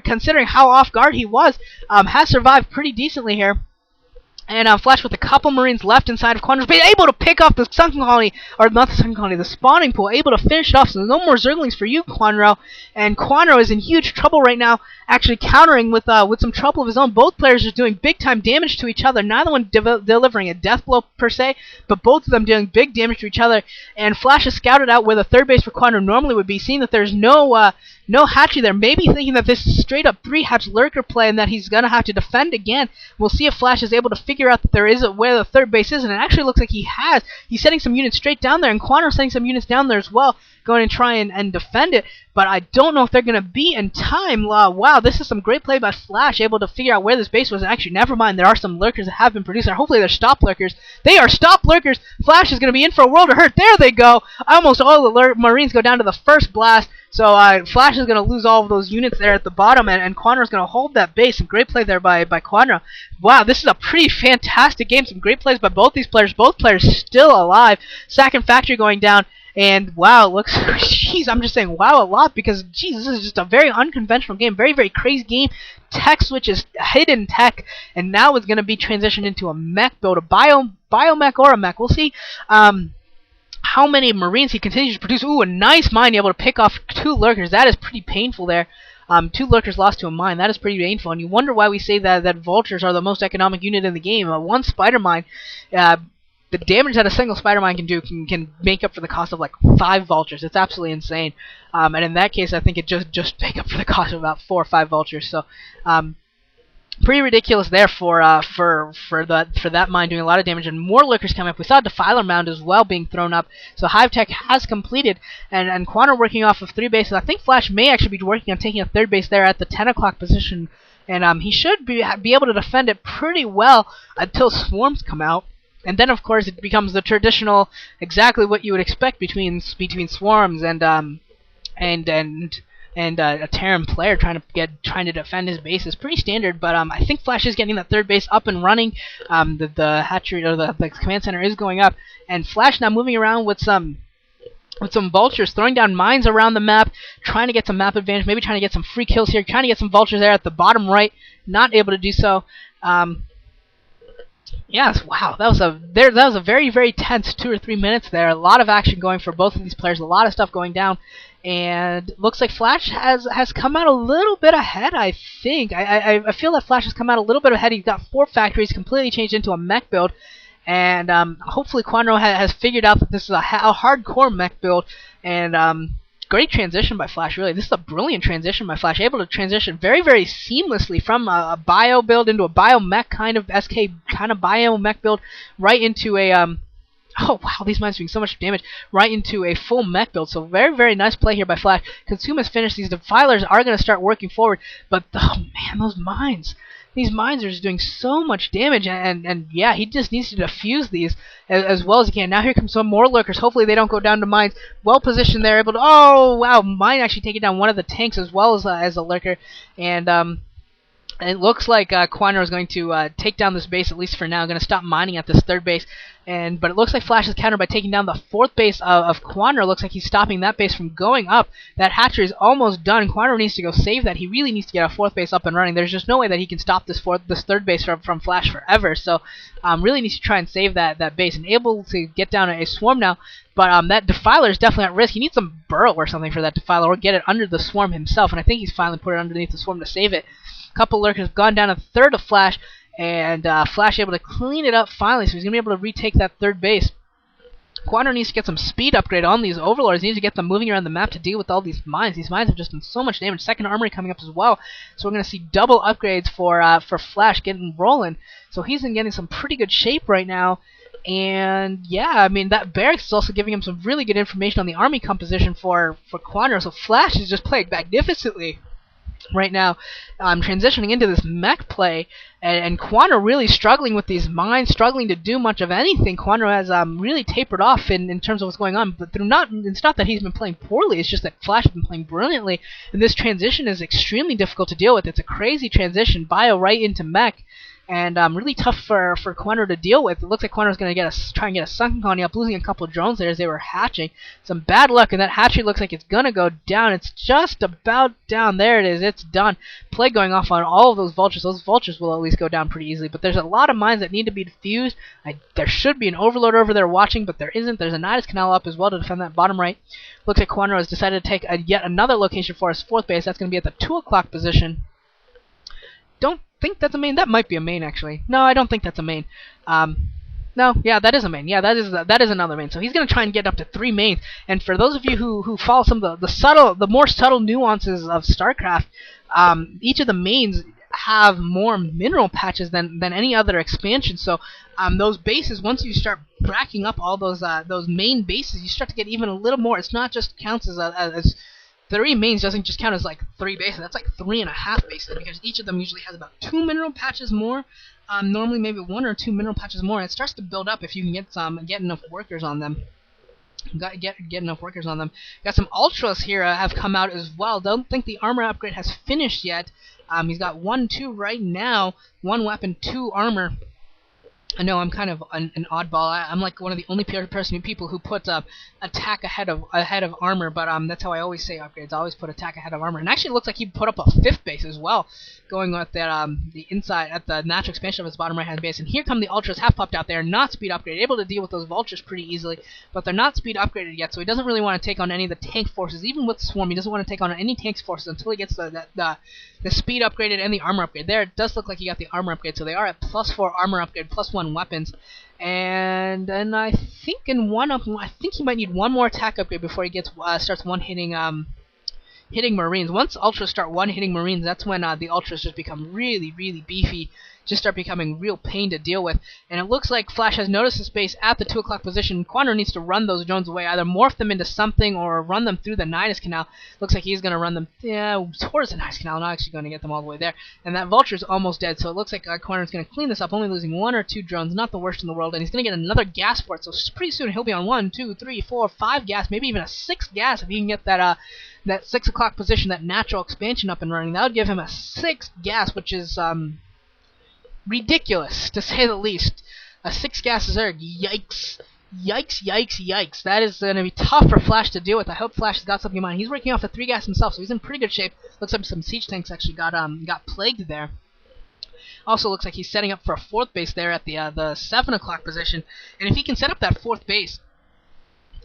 considering how off guard he was, has survived pretty decently here. And Flash with a couple Marines left inside of Kwanro, but able to pick off the sunken colony, or not the sunken colony, the spawning pool, able to finish it off, so no more Zerglings for you, Kwanro. And Kwanro is in huge trouble right now, actually countering with some trouble of his own. Both players are doing big-time damage to each other, neither one delivering a death blow per se, but both of them doing big damage to each other. And Flash has scouted out where the third base for Kwanro normally would be, seeing that there's no hatchery there, maybe thinking that this is straight up 3-hatch lurker play and that he's going to have to defend again. We'll see if Flash is able to figure out that there is where the third base is, and it actually looks like he has. He's setting some units straight down there, and Kwanro's setting some units down there as well, going and try and defend it, but I don't know if they're going to be in time. Wow, this is some great play by Flash, able to figure out where this base was. Actually, never mind, there are some lurkers that have been produced. Hopefully they're stop lurkers. They are stop lurkers. Flash is going to be in for a world of hurt. There they go. Almost all the Marines go down to the first blast. So Flash is going to lose all of those units there at the bottom, and Kwanro is going to hold that base. Some great play there by Kwanro. Wow, this is a pretty fantastic game. Some great plays by both these players. Both players still alive. Second factory going down. And wow, looks, jeez, I'm just saying wow a lot, because geez, this is just a very unconventional game, very, very crazy game. Tech switches, hidden tech, and now it's going to be transitioned into a mech build, a biomech or a mech. We'll see how many Marines he continues to produce. Ooh, a nice mine, able to pick off 2 lurkers. That is pretty painful there. 2 lurkers lost to a mine. That is pretty painful, and you wonder why we say that vultures are the most economic unit in the game. One spider mine. The damage that a single spider mine can do can make up for the cost of like 5 vultures. It's absolutely insane. And in that case, I think it just make up for the cost of about 4 or 5 vultures. So, pretty ridiculous there for that mine doing a lot of damage, and more lurkers coming up. We saw a defiler mound as well being thrown up. So Hive Tech has completed, and Kwanro working off of 3 bases. I think Flash may actually be working on taking a 3rd base there at the 10 o'clock position, and he should be able to defend it pretty well until swarms come out. And then, of course, it becomes the traditional, exactly what you would expect between swarms and a Terran player trying to defend his base is pretty standard. But I think Flash is getting that 3rd base up and running. The hatchery, or the command center, is going up, and Flash now moving around with some vultures, throwing down mines around the map, trying to get some map advantage, maybe trying to get some free kills here, trying to get some vultures there at the bottom right, not able to do so. Yes, wow, that was a very, very tense 2 or 3 minutes there. A lot of action going for both of these players, a lot of stuff going down, and looks like Flash has come out a little bit ahead, I think. I feel that Flash has come out a little bit ahead. He's got 4 factories completely changed into a mech build, and hopefully Kwanro has figured out that this is a hardcore mech build, and great transition by Flash, really. This is a brilliant transition by Flash, able to transition very, very seamlessly from a bio build into a biomech kind of SK kind of biomech build right into a oh wow, these mines doing so much damage, right into a full mech build. So very, very nice play here by Flash. Consuma's finished. These defilers are going to start working forward, but oh man, those mines. These mines are just doing so much damage, and yeah, he just needs to defuse these as well as he can. Now here comes some more lurkers. Hopefully they don't go down to mines. Well positioned there, able to, oh wow, mine actually taking down one of the tanks as well as a lurker, and it looks like Kwanro is going to take down this base, at least for now. Going to stop mining at this 3rd base, but it looks like Flash is countered by taking down the 4th base of Kwanro. Looks like he's stopping that base from going up. That hatchery is almost done. Kwanro needs to go save that. He really needs to get a 4th base up and running. There's just no way that he can stop this 3rd base from Flash forever. So really needs to try and save that base, and able to get down a swarm now. But that defiler is definitely at risk. He needs some burrow or something for that defiler, or get it under the swarm himself. And I think he's finally put it underneath the swarm to save it. Couple lurkers have gone down a 3rd of Flash, and Flash able to clean it up finally, so he's going to be able to retake that 3rd base. Kwanro needs to get some speed upgrade on these overlords. He needs to get them moving around the map to deal with all these mines. These mines have just done so much damage. 2nd armory coming up as well, so we're going to see double upgrades for Flash getting rolling. So he's in getting some pretty good shape right now. And yeah, I mean, that barracks is also giving him some really good information on the army composition for Kwanro. So Flash is just playing magnificently right now, transitioning into this mech play, and Kwanro really struggling with these mines, struggling to do much of anything. Kwanro has really tapered off in terms of what's going on, but it's not that he's been playing poorly, it's just that Flash has been playing brilliantly, and this transition is extremely difficult to deal with. It's a crazy transition, bio right into mech, and really tough for Kwanro to deal with. It looks like Kwanro's going to try and get a sunken colony up, losing a couple of drones there as they were hatching. Some bad luck, and that hatchery looks like it's going to go down. It's just about down. There it is. It's done. Plague going off on all of those vultures. Those vultures will at least go down pretty easily, but there's a lot of mines that need to be defused. There should be an overload over there watching, but there isn't. There's a Nidus Canal up as well to defend that bottom right. Looks like Kwanro has decided to take yet another location for his 4th base. That's going to be at the 2 o'clock position. Don't think that's a main. That might be a main, actually. No, I don't think that's a main. No, yeah, that is a main. Yeah, that is another main. So he's going to try and get up to 3 mains. And for those of you who follow some of the more subtle nuances of StarCraft, each of the mains have more mineral patches than any other expansion. So those bases, once you start bracking up all those main bases, you start to get even a little more. It's not just counts as 3 mains doesn't just count as like 3 bases. That's like 3.5 bases, because each of them usually has about 2 mineral patches more. Normally maybe 1 or 2 mineral patches more. And it starts to build up if you can get enough workers on them. Get enough workers on them. Got some ultras here have come out as well. Don't think the armor upgrade has finished yet. He's got 1, 2 right now. 1 weapon, 2 armor. I know I'm kind of an oddball. I'm like one of the only people who put attack ahead of armor, but that's how I always say upgrades. I always put attack ahead of armor. And actually, it looks like he put up a 5th base as well, going at that the inside at the natural expansion of his bottom right hand base. And here come the ultras, have popped out there, not speed upgraded, able to deal with those vultures pretty easily, but they're not speed upgraded yet. So he doesn't really want to take on any of the tank forces, even with Swarm. He doesn't want to take on any tank forces until he gets the speed upgraded and the armor upgrade. There, it does look like he got the armor upgrade, so they are at +4 armor upgrade, +1 weapons, and I think I think he might need 1 more attack upgrade before he gets starts one-hitting Marines. Once ultras start one-hitting Marines, that's when the ultras just become really, really beefy, just start becoming real pain to deal with. And it looks like Flash has noticed his base at the 2 o'clock position. Kwanro needs to run those drones away, either morph them into something or run them through the Nidus Canal. Looks like he's going to run them towards the Nidus Canal, not actually going to get them all the way there. And that vulture's almost dead, so it looks like Kwanro's going to clean this up, only losing 1 or 2 drones, not the worst in the world. And he's going to get another gas port, so pretty soon he'll be on 1, 2, 3, 4, 5 gas, maybe even a 6th gas if he can get that 6 o'clock position, that natural expansion up and running. That would give him a 6th gas, which is ridiculous, to say the least. A 6 gas Zerg. Yikes. Yikes, yikes, yikes. That is going to be tough for Flash to deal with. I hope Flash has got something in mind. He's working off a 3 gas himself, so he's in pretty good shape. Looks like some siege tanks actually got plagued there. Also looks like he's setting up for a 4th base there at the 7 o'clock position. And if he can set up that 4th base,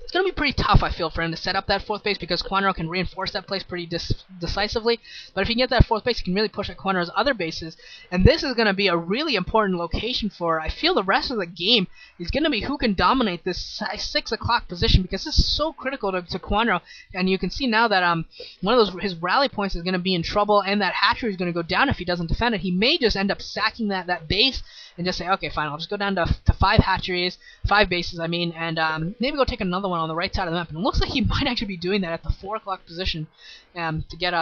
it's going to be pretty tough, I feel, for him to set up that 4th base, because Kwanro can reinforce that place pretty decisively. But if he can get that 4th base, he can really push at Kwanro's other bases. And this is going to be a really important location for, I feel, the rest of the game is going to be who can dominate this 6 o'clock position, because this is so critical to Kwanro. And you can see now that one of his rally points is going to be in trouble, and that hatchery is going to go down if he doesn't defend it. He may just end up sacking that base and just say, okay, fine, I'll just go down to 5 hatcheries, 5 bases, I mean, and maybe go take another one on the right side of the map. And it looks like he might actually be doing that at the 4 o'clock position to get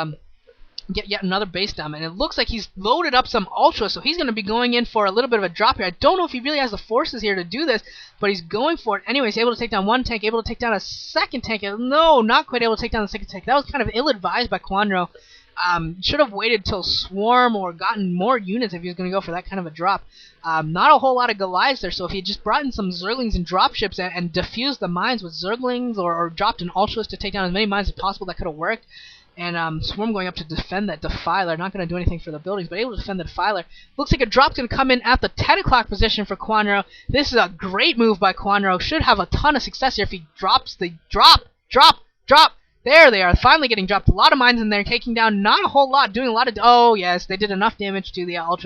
yet another base down. And it looks like he's loaded up some ultras, so he's going to be going in for a little bit of a drop here. I don't know if he really has the forces here to do this, but he's going for it anyways. Able to take down 1 tank, able to take down a 2nd tank. No, not quite able to take down the 2nd tank. That was kind of ill-advised by Kwanro. Should have waited till Swarm or gotten more units if he was going to go for that kind of a drop. Not a whole lot of Goliaths there, so if he just brought in some Zerglings and dropships and diffused the mines with Zerglings, or dropped an Ultras to take down as many mines as possible, that could have worked. And Swarm going up to defend that Defiler, not going to do anything for the buildings, but able to defend the Defiler. Looks like a drop's going to come in at the 10 o'clock position for Kwanro. This is a great move by Kwanro. Should have a ton of success here if he drops the drop. There they are, finally getting dropped. A lot of mines in there, taking down not a whole lot, doing a lot of... Oh, yes, they did enough damage to the Ultra